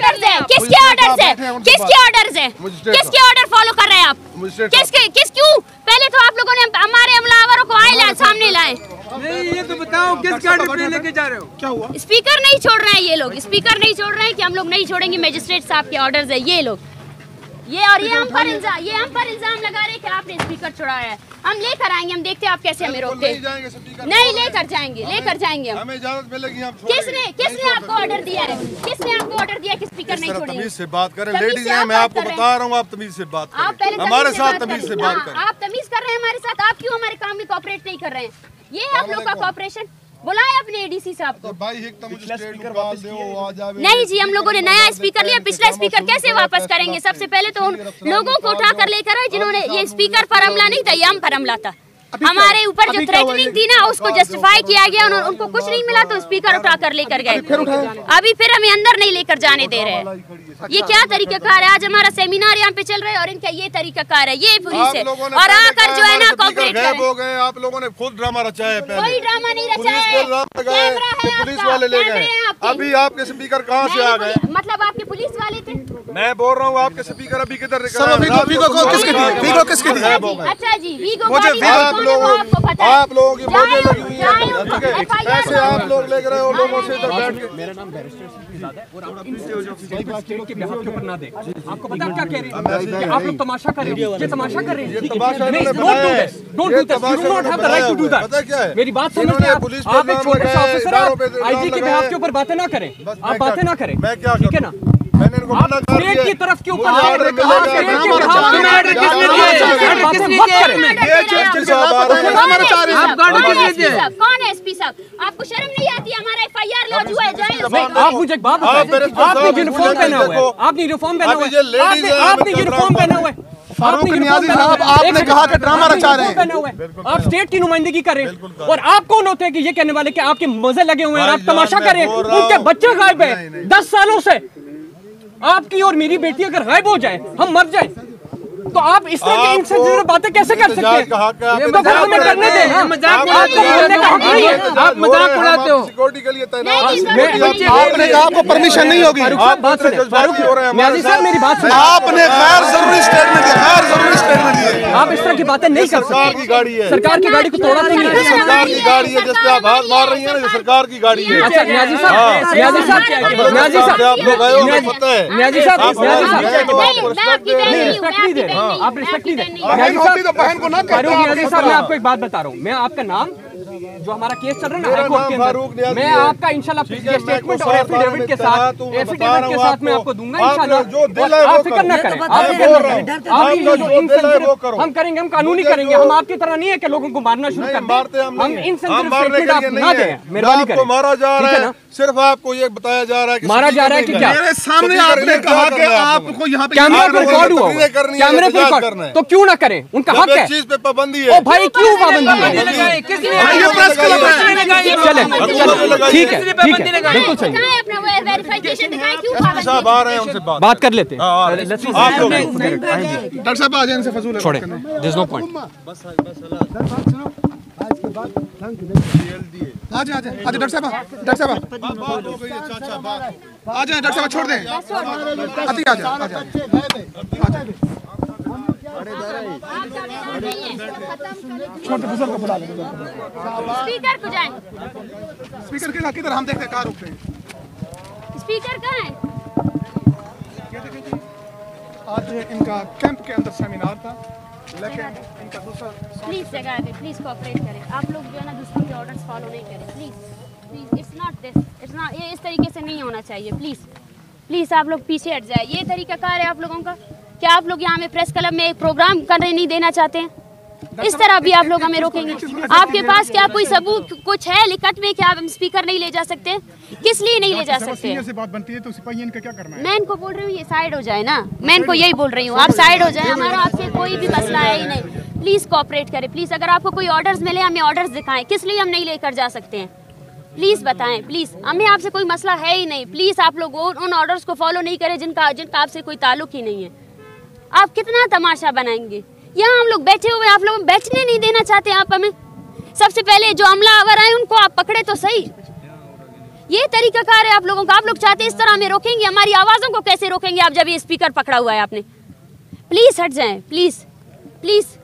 Orders है? किसके orders है? किसके ऑर्डर्स है? किसके ऑर्डर फॉलो कर रहे हैं आप? किस क्यों? पहले तो आप लोगों ने हमारे हमलावरों को आए सामने लाए। नहीं, ये तो बताओ किस गाड़ी पे लेके जा रहे हो? क्या हुआ? स्पीकर नहीं छोड़ रहे हैं ये लोग, स्पीकर नहीं छोड़ रहे हैं कि हम लोग नहीं छोड़ेंगे, मजिस्ट्रेट साहब के ऑर्डर्स है ये लोग। ये हम पर इल्जाम लगा रहे हैं कि आपने स्पीकर छुड़ाया है। हम लेकर आएंगे, हम देखते हैं आप कैसे हमें रोकते हैं। नहीं लेकर जाएंगे हम। हमें इजाजत मिलेगी। हम किसने आपको ऑर्डर दिया है? किसने आपको ऑर्डर दिया कि स्पीकर नहीं छोड़ेंगे? तमीज से बात करें लेडीज हैं, मैं आपको बता रहा हूँ, आप तमीज से बात करें, हमारे साथ तमीज से बात करें। आप तमीज कर रहे हैं हमारे साथ, आप क्यों हमारे काम में कोऑपरेट नहीं कर रहे हैं? ये है आप लोग का कोऑपरेशन। बुलाए अपने एडीसी साहब को। नहीं जी, हम लोगों ने नया स्पीकर लिया, पिछला स्पीकर कैसे वापस करेंगे? सबसे पहले तो उन लोगों को उठा कर लेकर आए जिन्होंने ये स्पीकर पर हमला नहीं था, ये हम पर हमला था। हमारे ऊपर जो थ्रेटनिंग थी ना उसको जस्टिफाई किया गया, उनको कुछ नहीं मिला तो स्पीकर उठा कर लेकर गए। अभी फिर हमें अंदर नहीं लेकर जाने दे रहे हैं। ये क्या तरीकाकार है? आज हमारा सेमिनार यहाँ पे चल रहा है और इनका ये तरीकाकार है, ये पुलिस है। और आकर जो है ना कोऑपरेट करें। आप लोगों ने खुद ड्रामा रचाया है। कोई ड्रामा नहीं रचाया है, पुलिस वाले ले गए। अभी आपके स्पीकर कहाँ से आ गए? मतलब आपके पुलिस वाले थे? मैं बोल रहा हूँ आपके स्पीकर अभी किधर? अच्छा जी, आप लोगों की मौजें लगी हुई हैं, पैसे आप लोग ले रहे हो लोगों से इधर बैठ के। मेरा नाम आपको पता क्या कह रहे हैं? आप लोग तमाशा कर रहे हैं, ये तमाशा कर रहे हैं। पता क्या है, मेरी बात समझते हैं आप एक छोटे से ऑफिसर हैं, आईजी के बिहाफ के ऊपर बातें ना करें, आप बातें ना करें, ठीक है ना? मैंने इनको मना कर दिया। स्टेट की तरफ के ऊपर कौन है एसपी साहब? आपको शर्म नहीं आती? हमारा एफआईआर लॉन्च हुआ है। आप मुझे एक बात बताएं, आपने यूनिफॉर्म पहना हुआ है, आपने यूनिफॉर्म पहना हुआ है, आपने यूनिफॉर्म पहना हुआ है। फारूक नियाज़ी साहब, आपने कहा कि ड्रामा रचा रहे हैं। आप स्टेट की नुमाइंदगी करें और आप कौन होते हैं कि ये कहने वाले कि आपके मजे लगे हुए हैं, आप तमाशा करें? उनके बच्चे गायब हैं 10 सालों से। आपकी और मेरी बेटी अगर गायब हो जाए, हम मर जाए, तो आप इस तरह की इनसेंसिटिव बातें कैसे कर सकते हैं? तो हमें करने दें। आप मजाक उड़ाते हो। सिक्योरिटी के लिए आपने कहा आपको परमिशन नहीं होगी। नियाज़ी साहब मेरी बात सुनिए। आपने गैर जरूरी स्टेटमेंट दिए। आप इस तरह की बातें नहीं कर सरकार सकते। की गाड़ी है, सरकार की गाड़ी को तोड़ा नहीं है। सरकार की गाड़ी है, जिस पे आप हाथ मार रही है ना, ये सरकार की गाड़ी है। अच्छा नियाज़ी साहब, नियाज़ी साहब, नियाज़ी साहब, आप लोग आए हो, पता है नियाज़ी साहब, नियाज़ी साहब, रिस्पेक्ट नहीं दे, आप रिस्पेक्ट नहीं दे। बहन को ना नियाज़ी साहब, मैं आपको एक बात बता रहा हूँ, मैं आपका नाम जो हमारा केस चल रहा है ना हाई कोर्ट के अंदर, मैं आपका इंशाल्लाह स्टेटमेंट और एफिडेविट के साथ मैं आपको दूंगा इंशाल्लाह। आप फिक्र ना करें, हम करेंगे, हम कानूनी करेंगे। हम आपकी तरह नहीं है कि लोगों को मारना शुरू कर दें। हम इनसेंसिटिव स्टेटमेंट आप ना दें, मेहरबानी करें। मारा जा रहा है, सिर्फ आपको ये बताया जा रहा है कि मारा जा रहा है कि क्या? मेरे सामने आपने कहा कि आपको यहाँ पे कैमरा पे रिकॉर्ड हुआ, कैमरे पे रिकॉर्ड, तो क्यों ना करें? उनका हक है। चीज पे पाबंदी है। ओ भाई क्यों पाबंदी है? ये प्रेस क्लब है। चले ठीक है, ठीक है, बिल्कुल सही। साहब आ रहे हैं, उनसे बात कर लेते हैं। आप लोग डॉक्टर साहब आ जाए, इनसे फजूल छोड़े, देयर इज नो पॉइंट। आ जाए डॉक्टर साहब, डॉक्टर साहब आ जाए, डॉक्टर साहब छोड़ दें, आ जाए। छोटे बुजुर्ग को बुला लें। स्पीकर को जाएं। स्पीकर के किधर? हम देखते हैं कहाँ रुकते हैं। स्पीकर कहाँ है? ये देखिए जी, आज इनका कैंप के अंदर सेमिनार था, लेकिन इनका दूसरा प्लीज जगह पे प्लीज कोऑपरेट करें। आप लोग जो है ना दूसरों के ऑर्डर्स फॉलो नहीं करें please, please. It's not this, it's not, ये इस तरीके से नहीं होना चाहिए। प्लीज प्लीज आप लोग पीछे हट जाए। ये तरीका कार है आप लोगों का? क्या आप लोग यहाँ में प्रेस क्लब में एक प्रोग्राम करने नहीं देना चाहते हैं? इस तरह भी आप लोग हमें रोकेंगे? आपके पास क्या कोई सबूत कुछ है लिखत में कि आप स्पीकर नहीं ले जा सकते? किस लिए नहीं ले जा सकते? से बात बनती है तो सिपाही इनका क्या करना है? मैं इनको बोल रही हूँ ये साइड हो जाए ना, मैं इनको यही बोल रही हूँ, आप साइड हो जाए। हमारा आपसे कोई भी मसला है ही नहीं। प्लीज कोऑपरेट करें प्लीज। अगर आपको कोई ऑर्डर्स मिले हमें ऑर्डर्स दिखाएं, किस लिए हम नहीं लेकर जा सकते हैं? प्लीज बताएं प्लीज। हमें आपसे कोई मसला है ही नहीं। प्लीज आप लोग उन ऑर्डर्स को फॉलो नहीं करें जिनका आपसे कोई ताल्लुक ही नहीं है। आप कितना तमाशा बनाएंगे? यहाँ हम लोग बैठे हुए, आप लोग बैठने नहीं देना चाहते आप हमें। सबसे पहले जो हमलावर आए उनको आप पकड़े तो सही। ये तरीकाकार है आप लोगों का। आप लोग चाहते हैं इस तरह हमें रोकेंगे? हमारी आवाज़ों को कैसे रोकेंगे आप जब ये स्पीकर पकड़ा हुआ है आपने? प्लीज़ हट जाएं, प्लीज़ प्लीज़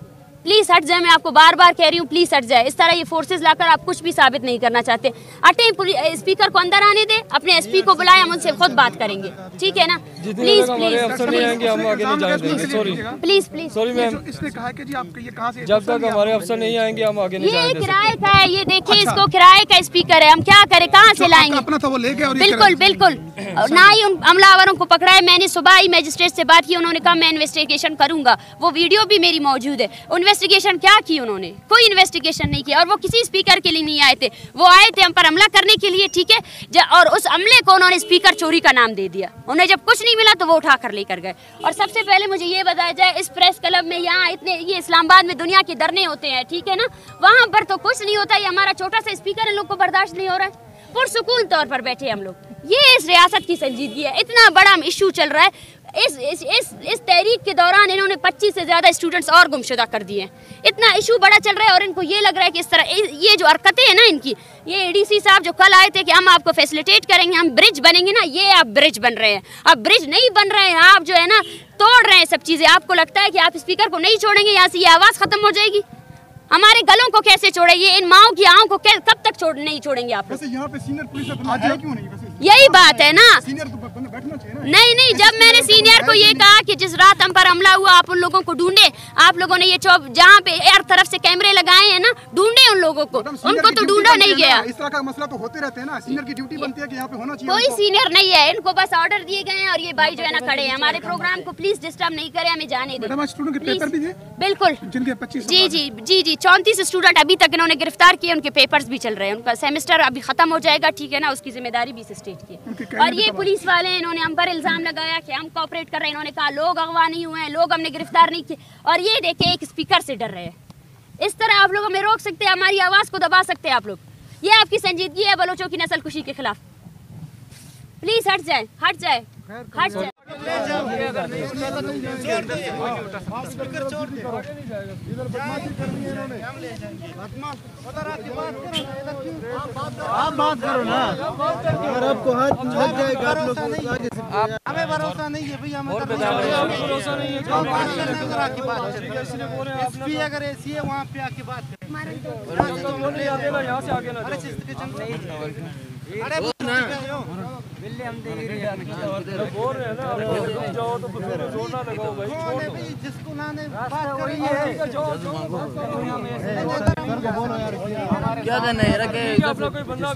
प्लीज़ हट जाए। मैं आपको बार बार कह रही हूँ, प्लीज़ हट जाए। इस तरह ये फोर्सेस लाकर आप कुछ भी साबित नहीं करना चाहते। हटें, स्पीकर को अंदर आने दें, अपने एसपी को बुलाएं, हम उनसे खुद बात करेंगे, ठीक है ना? Please please please please. Sorry ma'am, इसने कहा कि जी आपके ये कहां से, जब तक हमारे अफसर नहीं आएंगे हम आगे नहीं ये किराए का है, ये देखिए इसको किराए का स्पीकर है, हम क्या करें, कहाँ से लाएंगे? अपना था वो ले गए और बिल्कुल बिल्कुल। ना ही उन अमलावरों को पकड़ा है। मैंने सुबह ही मजिस्ट्रेट से बात की, उन्होंने कहा मैं इन्वेस्टिगेशन करूंगा। वो वीडियो भी मेरी मौजूद है। इन्वेस्टिगेशन क्या की उन्होंने? कोई इन्वेस्टिगेशन नहीं किया। और वो किसी स्पीकर के लिए नहीं आए थे, वो आए थे हम पर हमला करने के लिए, ठीक है? और उस हमले को उन्होंने स्पीकर चोरी का नाम दे दिया। उन्हें जब कुछ नहीं मिला तो वो उठा कर लेकर गए। और सबसे पहले मुझे ये बताया जाए, इस प्रेस क्लब में यहाँ इतने, ये इस्लामाबाद में दुनिया के धरने होते हैं, ठीक है ना? वहाँ पर तो कुछ नहीं होता। ये हमारा छोटा सा स्पीकर इन लोग को बर्दाश्त नहीं हो रहा है। पुरसुकून तौर पर बैठे हम लोग। ये इस रियासत की संजीदगी है। इतना बड़ा इशू चल रहा है। इस तहरीक के दौरान इन्होंने 25 से ज़्यादा स्टूडेंट्स और गुमशुदा कर दिए हैं। इतना इशू बड़ा चल रहा है और इनको ये लग रहा है कि इस तरह ये जो हरकतें हैं ना इनकी, ये एडीसी साहब जो कल आए थे कि हम आपको फैसिलिटेट करेंगे, हम ब्रिज बनेंगे ना, ये आप ब्रिज बन रहे हैं। अब ब्रिज नहीं बन रहे हैं, आप जो है ना तोड़ रहे हैं सब चीज़ें। आपको लगता है कि आप स्पीकर को नहीं छोड़ेंगे, यहाँ से ये आवाज़ खत्म हो जाएगी? हमारे गलों को कैसे छोड़ेंगे? इन माओं की आँखों को कब तक नहीं छोड़ेंगे आप? वैसे यहाँ पे सीनियर पुलिस है क्यों नहीं? वैसे यही बात है ना। सीनियर तो बैठना चाहिए ना। नहीं, जब मैंने सीनियर को ये कहा कि जिस रात हम पर हमला हुआ आप उन लोगों को ढूंढे, आप लोगों ने ये जहाँ पे हर तरफ से कैमरे लगाए हैं ना, ढूंढे उन लोगों को, उनको तो ढूंढा नहीं गया। इस तरह का मसला तो होते रहते हैं ना। सीनियर की ड्यूटी बनती है कि यहाँ पे होना चाहिए। कोई सीनियर नहीं है, इनको बस ऑर्डर दिए गए हैं और ये भाई जो है ना खड़े हैं। हमारे प्रोग्राम को प्लीज डिस्टर्ब नहीं करें, हमें जाने दें। बिल्कुल जिनके 25 जी 34 स्टूडेंट अभी तक इन्होंने गिरफ्तार किए, उनके पेपर्स भी चल रहे हैं। उनका सेमेस्टर अभी खत्म हो जाएगा, ठीक है ना? उसकी जिम्मेदारी भी इस स्टेट की है। और ये पुलिस वाले इन्होंने हम पर इल्जाम लगाया कि हम कोऑपरेट कर रहे हैं। इन्होंने कहा लोग अगवा नहीं हुए हैं, लोग हमने गिरफ्तार नहीं किए। और ये देखे एक स्पीकर से डर रहे हैं। इस तरह आप लोग हमें रोक सकते हैं, हमारी आवाज़ को दबा सकते हैं आप लोग। ये आपकी संजीदगी है बलोचों की नस्ल कुशी के खिलाफ। प्लीज हट जाए, हट जाए, हट जाए। आप बात करो ना, अगर आपको हाथ लग जाएगा आप लोग हमें भरोसा नहीं है भैया, हमें भरोसा नहीं है। एसपी अगर ऐसी है वहाँ पे आके बात करें। अरे जिसको लाने बात कर रही है क्या करना है? अपना कोई बंदा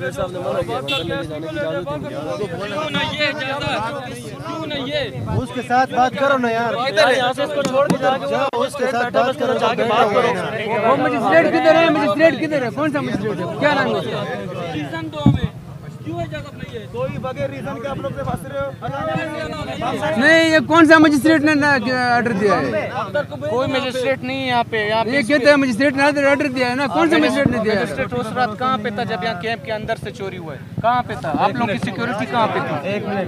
उसके साथ बात करो ना यार, यहाँ से इसको छोड़ के जाओ, उसके साथ बात करो, जाके बात करो। वो मजिस्ट्रेट किधर है? मजिस्ट्रेट किधर है? कौन सा मजिस्ट्रेट है? क्या नाम है? रीजन दो हमें, क्यों इजाजत नहीं है? कोई बगैर रीजन के आप लोग से फंस रहे हो। नहीं, ये कौन सा मजिस्ट्रेट ने ऑर्डर दिया है? कोई मजिस्ट्रेट नहीं है यहाँ पे। ये कहते हैं मजिस्ट्रेट ने ऑर्डर दिया है ना। कौन सा मजिस्ट्रेट ने दिया है? मजिस्ट्रेट उस रात कहाँ पे था जब यहाँ कैंप के अंदर से चोरी हुआ है? कहाँ पे था? आप लोग की सिक्योरिटी कहाँ पे था? एक मिनट,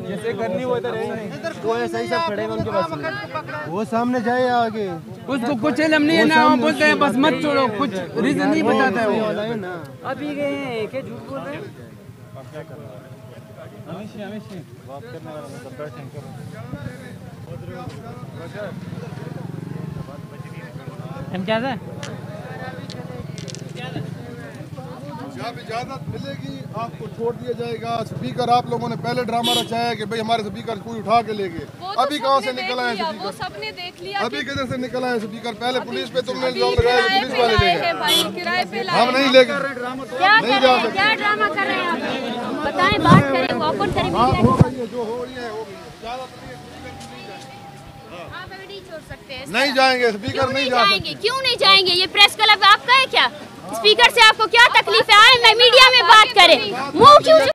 जैसे करनी वो इधर वो ऐसा ही सब खड़े हैं उनके पास, वो सामने जाए आगे। उसको कुछ इल्म नहीं है ना, हम बोलते हैं बस मत छोड़ो, कुछ रीजन नहीं बताता है वो। अभी गए हैं क्या झूठ बोल रहे हैं? हम क्या था? जब इजाजत मिलेगी आपको छोड़ दिया जाएगा। स्पीकर आप लोगों ने पहले ड्रामा रचाया कि भाई हमारे स्पीकर कोई उठा के ले गए। अभी कहाँ से निकला है स्पीकर? सबने देख लिया। अभी किधर से निकला है स्पीकर? पहले पुलिस पे तुमने इल्जाम लगाया, पुलिस वाले ले गए। किराए पे हम नहीं ले गए, नहीं जा सकते। क्या ड्रामा कर रहे हैं आप? बताएं, बात करें, ओपन करें। जो हो रही है आप अभी नहीं छोड़ सकते। नहीं जाएंगे, स्पीकर नहीं जाएंगे। क्यों नहीं जाएंगे? ये प्रेस क्लब आपका है क्या? स्पीकर से आपको क्या तकलीफ है? आए मैं मीडिया में बात करें, मुंह क्यों